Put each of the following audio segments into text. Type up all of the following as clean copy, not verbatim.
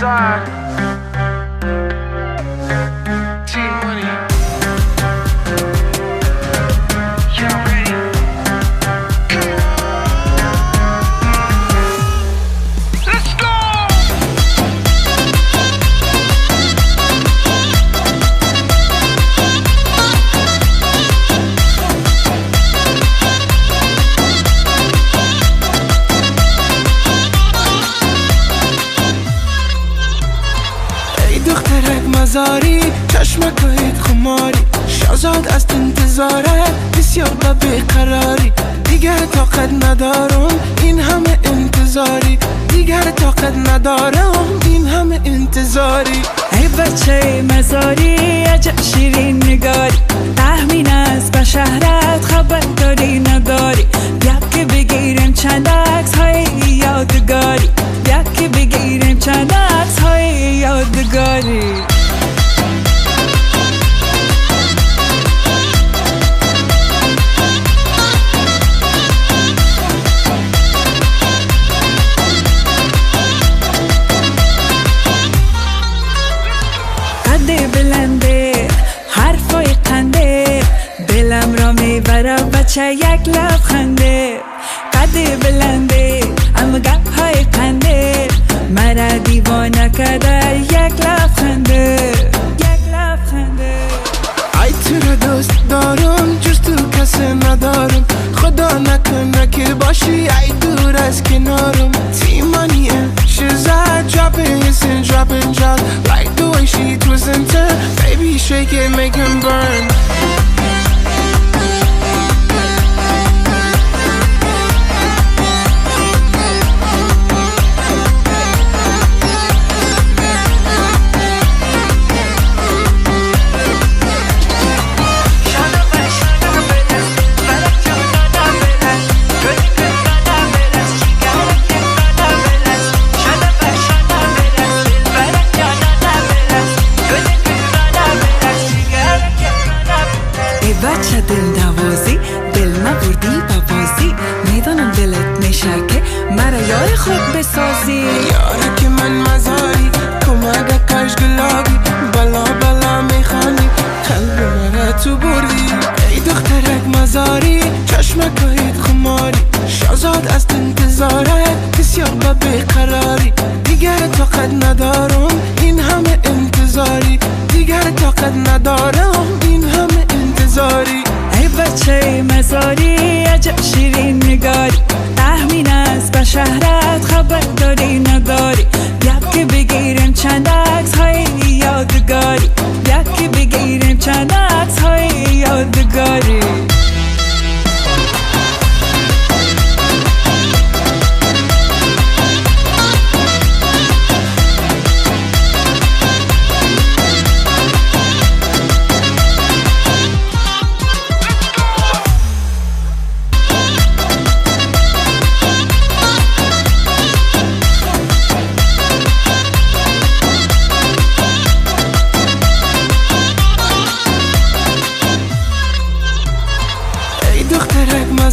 side. T-Money. Y'all ready? Let's go! دخترک مزاری چشمکایت خماری شازاد از انتظارت بسیار بیقراری دیگر طاقت ندارم این همه انتظاری دیگر طاقت ندارم این همه انتظاری ای بچه مزاری عجب شیرین نگاری تحمین است به شهرت خبر داری نداری بیا که بگیرم چند عکس های یادگاری بیا که بگیرم چند عکس های یادگاری قد بلنده حرفای قنده دلم را میبره بچه یک لبخنده قد بلنده اما گپ های قنده مرا دیوانه کرده یک لبخنده ای تو را دوست دارم جز تو کسی ندارم خدا نکنه که باشی ای دور از کنارم T-Money and Shazad dropping hits and dropping drops like the way she twist and turn baby shake it make him burn بچه دل نوازی دل نبردی ببازی میدانم دلت میشه که مرا یار خود بسازی یاره که من مزاری کمگه کش گلابی بلا بلا میخوانی قلب مرا تو بردی ای دخترک مزاری چشمکایت خماری شازاد از انتظارت بسیار بیقراری دیگر طاقت ندارم این همه انتظاری دیگر طاقت ندارم این همه انتظاری ای بچه مزاری عجب شیرین نگاری تحمین است به شهرت خبر داری نداری بیا که بگیرم چند عکس های یادگاری بیا که بگیرم چند عکس های یادگاری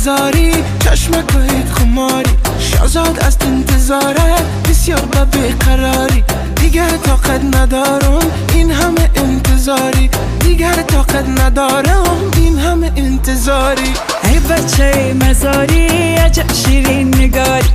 مزاری چشمکایت خماری شازاد از انتظارت بسیار بیقراری دیگر طاقت ندارم این همه انتظاری دیگر طاقت ندارم این همه انتظاری ای بچه مزاری عجب شیرین نگاری